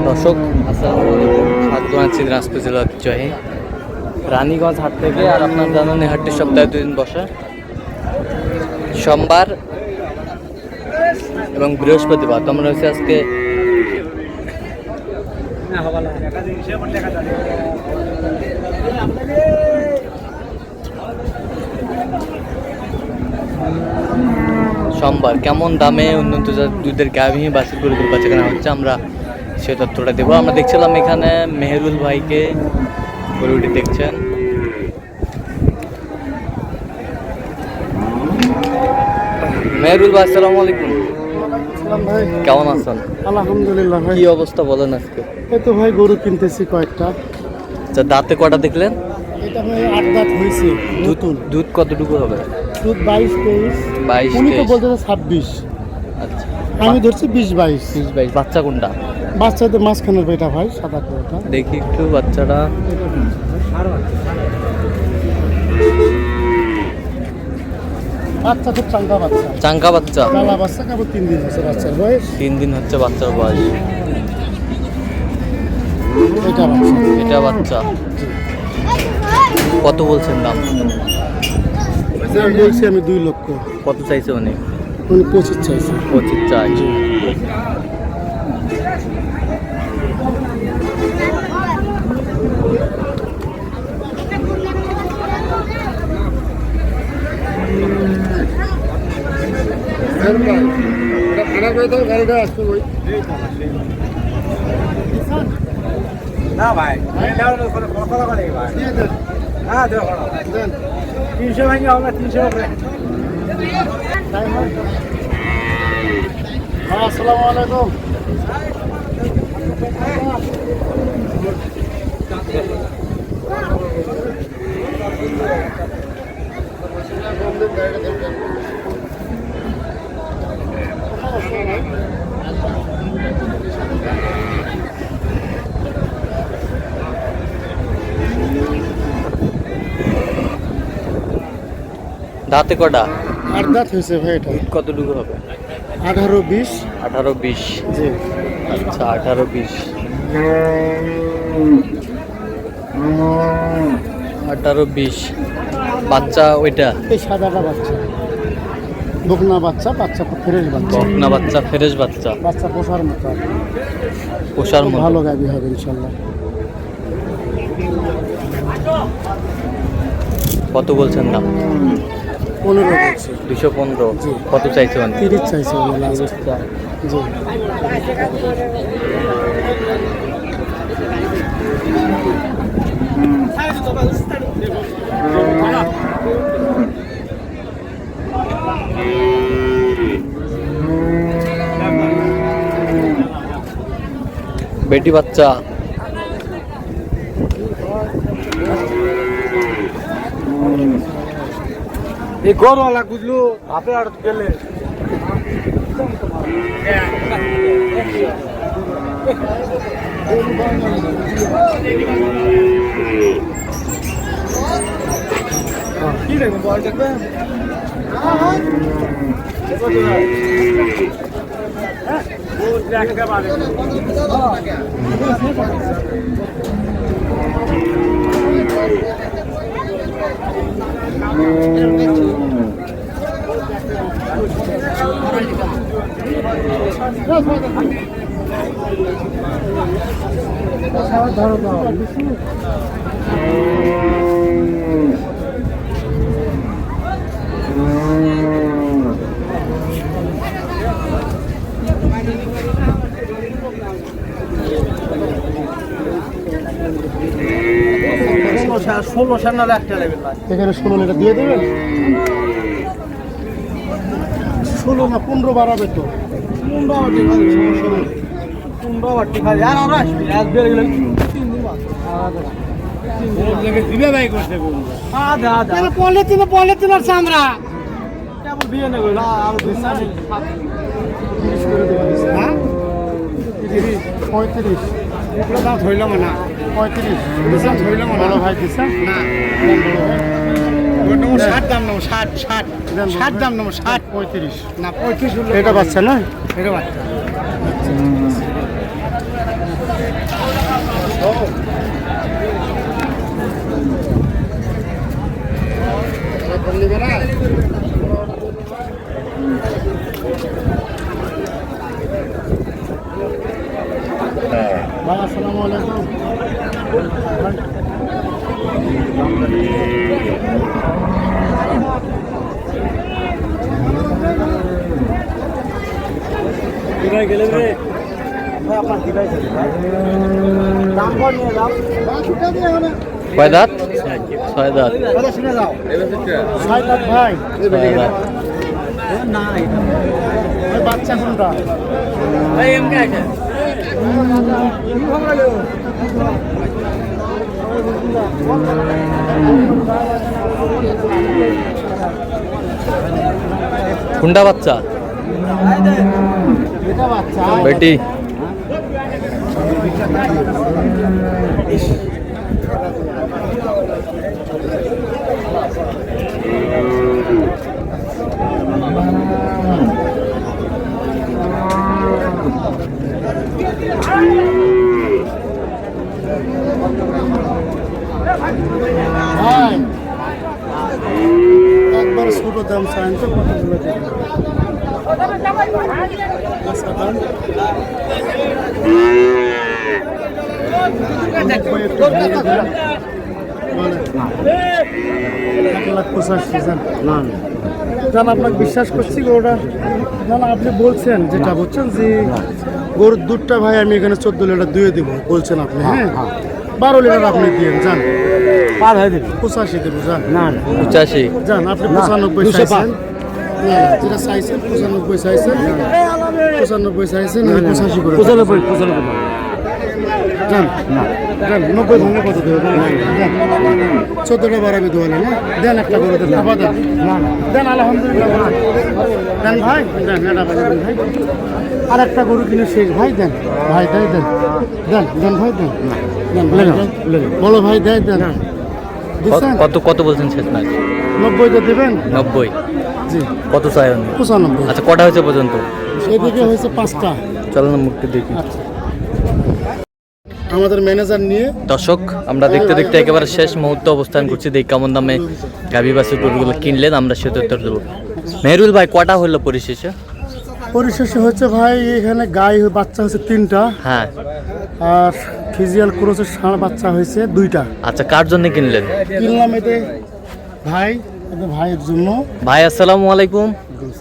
দর্শক আসসালামু আলাইকুম, স্বাগত জানাচ্ছি দিনাজপুর জেলা ঐতিহ্যবাহী রানীগঞ্জ হাট থেকে। আর আপনার জানেন এই হাটটি সপ্তাহে 2 দিন বসে, সোমবার এবং বৃহস্পতিবার। তো আমরা হচ্ছে আজকে সোমবার কেমন দামে উন্নত দুধের গাভী বাছুর গরুগুলো বাচ্চা কেনা হচ্ছে, আমরা সে তথ্যটা দেবো। আমরা দেখছিলাম এখানে মেহেরুল ভাইকে, গরুটি দেখছেন। মেহেরুল ভাই আসসালামু আলাইকুম। ভাই কেমন আছেন? আলহামদুলিল্লাহ ভাই। কি অবস্থা বলেন আজকে? এই তো ভাই গরু কিনতেছি কয়েকটা। আচ্ছা, দাঁতে কটা দেখলেন? এটা ভাই 8 দাঁত হয়েছে নতুন। দুধ কতটুকু হবে? দুধ 22-23। 22 উনি তো 23। বলতেছে 26। আচ্ছা, আমি ধরছি 20-22। 22। বাচ্চা কোনটা? বাচ্চাদের মাঝখানের বেটা ভাই, সাদা কোটা। দেখি একটু বাচ্চাটা। বাচ্চা খুব চাঙ্গা বাচ্চা, চাঙ্কা বাচ্চা। কালা বাচ্চা, কেবল 3 দিন হচ্ছে বাচ্চার বয়স। 3 দিন হচ্ছে বাচ্চার বয়স। এটা বাচ্চা। এটা বাচ্চা। কত বলছেন দাম? দাম বলছি আমি 2 লক্ষ। কত চাইছে উনি? উনি 25 চাইছে। 25 চাই। না ভাই, হ্যাঁ 300 ভাঙি আমরা 300 আসসালামু আলাইকুম। দাঁতে কটা? 8 দাঁত হয়েছে ভাই। এটা কতটুকু হবে? 18-20। 18-20। জি। আচ্ছা, 18-20। 18-20 বাচ্চা ওইটা? এই সাদাটা বাচ্চা, বকনা বাচ্চা, বাচ্চা ফ্রেশ বাচ্চা। বকনা বাচ্চা, ফ্রেশ বাচ্চা, বাচ্চা পোষার মতো, পোষার মতো। ভালো গাভী হবে ইনশাল্লাহ। কত বলছেন দাম? 15 বলছি। 215। জি। কত চাইছে মানে? 30 চাইছে উনি লাস্ট। জি। বেটি বাচ্চা। এই গরওয়ালা বুঝলো ভাপে আর গেলে কি দেখবেন বল দেখবেন। এখানে 16 লিটার দিয়ে দেবেন। 16 না 15 বাড়াবে তো। 15 বাটি খালি আর আমরা আসবি আজ বের গেলাম 3 দিন বাদ ওর লেগে দিবে ভাই করতে বল। আদা আদা কেন পলিথিন আর চামড়া কেবল বিয়ে না কইলা আর দিশা নেই 30 করে দেবেন। হ্যাঁ 35। এগুলো দাম ধইলাম না 35 দিশা ধইলাম না বড় ভাই দিছে না ওটা 60 দাম নাও 60 দাম নাও 60 35 না 35 এটা বাচ্চা না? এটা বাচ্চা আপনার দিবাই থাকে ভাই দাম কর নিয়ে যাও কয় দাঁত? 6 দাঁত। কথা শুনে যাও 6 দাঁত ভাই। 6 দাঁত। না এটা ওই বাচ্চা কোনটা? ভাই এমকে আছে কোনটা বাচ্চা? এটা বাচ্চা। বেটি। ভাই একবার ছোট দাম চাইন তো কতগুলো দেবেন? আচ্ছা, দাম? 90 একটু ভেঙে দেন। বলেন। 1,85,000 জান। না জান, আপনাকে বিশ্বাস করছি গরুটা। না না, আপনি বলছেন যেটা বলছেন যে গরুর দুধটা ভাই আমি এখানে 14 লিটার দুয়ে দিব বলছেন আপনি। হ্যাঁ 12 লিটার আপনি দিয়ে যান, পার হয়ে দেবে 85 দেবো যান। না 85। যান, আপনি 95 চাইছেন। না, যেটা চাইছেন 95 চাইছেন, 95 চাইছেন, আমি 85 করে দেব। 95 যান না, যান 90 ভাঙে কত দেবো? যান 14টা বার আমি দোয়ালে না দেন, একটা করে দেন, আবার দেন। দেন আলহামদুলিল্লাহ ভাই। দেন ভাই, দেন এটা বাজাবেন ভাই। আর একটা গরু কিনে শেষ ভাই, দেন ভাই, দেন দেন দেন দেন ভাই, দেন দেন ভাই, দেন। বলো ভাই, দেন দেন দিচ্ছেন? কত কত বলছেন শেষ ম্যাচ? 90 দেবেন? 90। জি। কত চাই উনি? 95। আচ্ছা, কটা হয়েছে পর্যন্ত? এদিকে হয়েছে 5টা। চলো না মুখটি দেখি। আচ্ছা, আমাদের ম্যানেজার নিয়ে দর্শক, আমরা দেখতে দেখতে একেবারে শেষ মুহূর্তে অবস্থান করছি। দেখি কেমন দামে গাভী বাছুর গরুগুলো কিনলেন, আমরা সেটা উত্তর দেবো। মেহরুল ভাই, কটা হলো পরিশেষে? পরিশেষে হচ্ছে ভাই এখানে গাই বাচ্চা হচ্ছে 3টা, হ্যাঁ। আর ফিজিয়াল ক্রোসের ষাঁড় বাচ্চা হয়েছে 2টা। আচ্ছা, কার জন্য কিনলেন? কিনলাম এতে ভাই, এতে ভাইয়ের জন্য। ভাই আসসালামু আলাইকুম,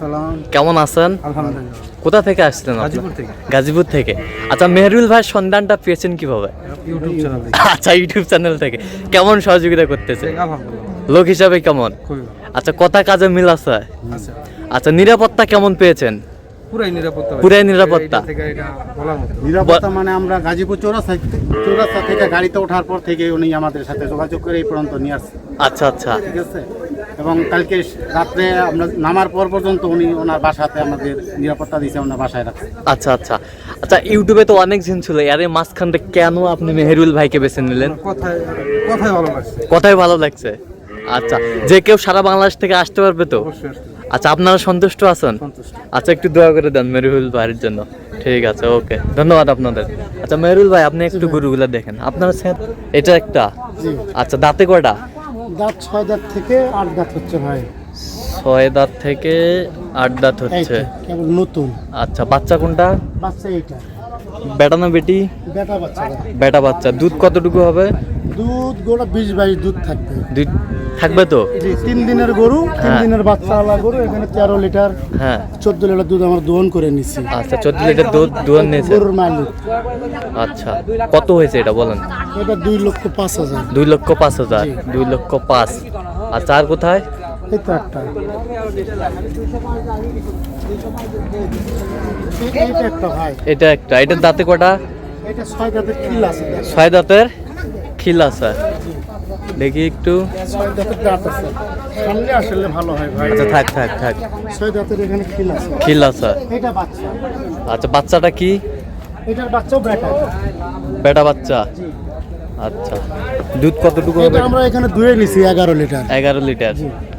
সালাম। কেমন আছেন? আলহামদুলিল্লাহ। কোথা থেকে আসছেন আপনি? গাজীপুর থেকে। গাজীপুর থেকে। আচ্ছা, মেহরুল ভাই সন্ধানটা পেয়েছেন কিভাবে? ইউটিউব চ্যানেল আচ্ছা, ইউটিউব চ্যানেল থেকে। কেমন সহযোগিতা করতেছে? আলহামদুলিল্লাহ লোক হিসাবে কেমন? খুবই আচ্ছা, কথা কাজে মিল আছে? আচ্ছা আচ্ছা, নিরাপত্তা কেমন পেয়েছেন? পুরাই নিরাপত্তা পুরাই নিরাপত্তা। এটা থেকে এটা বলার মতো নিরাপত্তা মানে আমরা গাজীপুর চৌরাস্তা থেকে গাড়িতে ওঠার পর থেকে উনি আমাদের সাথে যোগাযোগ করে এই পর্যন্ত নিয়ে আসছে। আচ্ছা আচ্ছা। ঠিক আছে, এবং কালকে রাত্রে আমরা নামার পর পর্যন্ত উনি ওনার বাসাতে আমাদের নিরাপত্তা দিয়েছে, ওনার বাসায় রাখছে। আচ্ছা আচ্ছা। আচ্ছা, ইউটিউবে তো অনেক ঝিন ছিল, আরে মাঝখানটা কেন আপনি মেহেরুল ভাইকে বেছে নিলেন? কথায় কথায় ভালো লাগছে কথাই ভালো লাগছে। আচ্ছা, যে কেউ সারা বাংলাদেশ থেকে আসতে পারবে তো? অবশ্যই আসতে আচ্ছা, আপনারা সন্তুষ্ট আছেন? সন্তুষ্ট আচ্ছা, একটু দোয়া করে দেন মেহরুল ভাইয়ের জন্য। ঠিক আছে, ওকে, ধন্যবাদ আপনাদের। আচ্ছা মেহরুল ভাই, আপনি একটু গরুগুলা দেখেন। আপনার এটা একটা। জি। আচ্ছা, দাঁতে কয়টা? দাঁত 6 দাঁত থেকে 8 দাঁত হচ্ছে ভাই। 6 দাঁত থেকে 8 দাঁত হচ্ছে। এইটা কেবল নতুন আচ্ছা, বাচ্চা কোনটা? বাচ্চা এইটা বেটা না বেটি? বেটা বাচ্চা ভাই। বেটা বাচ্চা। দুধ কতটুকু হবে? দুধ গোড়া 20-22 দুধ থাকবে। দুধ থাকবে তো? জি, 3 দিনের গরু, 3 হ্যাঁ। দিনের বাচ্চাওয়ালা গরু। এখানে 13 লিটার হ্যাঁ। 14 লিটার দুধ আমরা দোহন করে নিছি। আচ্ছা, 14 লিটার দুধ দুয়ান নিয়েছে। গরুর মালিক। আচ্ছা, কত হয়েছে এটা বলেন? এটা 2,05,000। 2,05,000। জি। 2,05,000। আচ্ছা, আর কোথায়? এই তো একটা। এইটা একটা ভাই। এটা একটা। এটার দাঁতে কটা? এটা 6 দাঁতের খিল আছে। 6 দাঁতের খিল আছে। দেখি একটু। 6 দাঁতের দাঁত আছে। সামনে আসলে ভালো হয় ভাই। আচ্ছা, থাক থাক থাক। 6 দাঁতের এখানে খিল আছে। খিল আছে। এটা বাচ্চা। আচ্ছা, বাচ্চাটা কি? এটার বাচ্চাও বেটা। বেটা বাচ্চা। আচ্ছা, দুধ কতটুকু হবে? এটা আমরা এখানে দুয়ে নিছি 11 লিটার। 11 লিটার।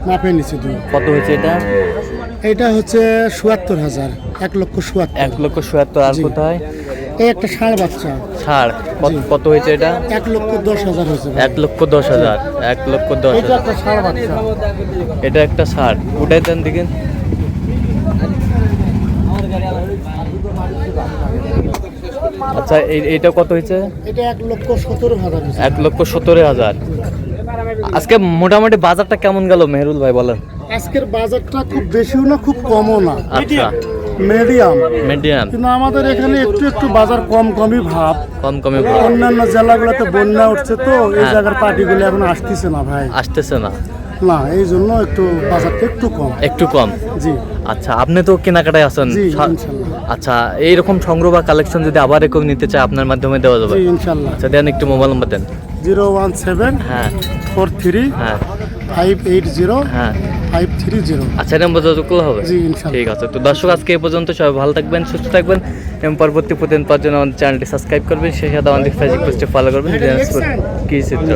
মাপে নিছি দুই। কত হয়েছে এটা? এটা হচ্ছে ৭৭,০০০। 1,77,000। 1,77,000। আর জি। কোথায়? এই একটা ষাঁড় বাচ্চা। ছাড়। কত হয়েছে এটা? 1,10,000 হয়েছে ভাই। 1,10,000। 1,10,000। এটা একটা ষাঁড় বাচ্চা। এটা একটা ছাড়। উঠাই দেন দেখেন। আচ্ছা, এইটা কত হয়েছে? এটা 1,17,000 হয়েছে। 1,17,000। আজকে মোটামুটি বাজারটা কেমন গেল মেহরুল ভাই বলেন? আজকের বাজারটা খুব বেশিও না, খুব কমও না। আচ্ছা, মিডিয়াম, মিডিয়াম, কিন্তু আমাদের এখানে একটু একটু বাজার কমই ভাব। কমে অন্যান্য জেলাগুলোতে বন্যা উঠছে তো এই হ্যাঁ। জায়গার পার্টিগুলো এখন আসতেছে না ভাই। আসতেছে না, না, এই জন্য একটু বাজারটা একটু কম। জি আচ্ছা, আপনি তো কেনাকাটায় আছেন। জি ইনশাল্লাহ। আচ্ছা, এইরকম সংগ্রহ বা কালেকশন যদি আবার এরকম নিতে চায় আপনার মাধ্যমে দেওয়া যাবে? জি ইনশাল্লাহ। আচ্ছা, দেন একটু মোবাইল নাম্বার দেন। 01743 হ্যাঁ 580 হ্যাঁ 530। আচ্ছা, এটা নম্বর যোগাযোগ করলে হবে? জি ইনশাল্লাহ। ঠিক আছে। তো দর্শক, আজকে এই পর্যন্ত। সবাই ভালো থাকবেন, সুস্থ থাকবেন এবং পরবর্তী প্রতিদিন পাওয়ার জন্য আমাদের চ্যানেলটি সাবস্ক্রাইব করবেন, সেই সাথে আমাদের ফেসবুক পেজটি ফলো করবেন। দিনাজপুর কৃষি চিত্র।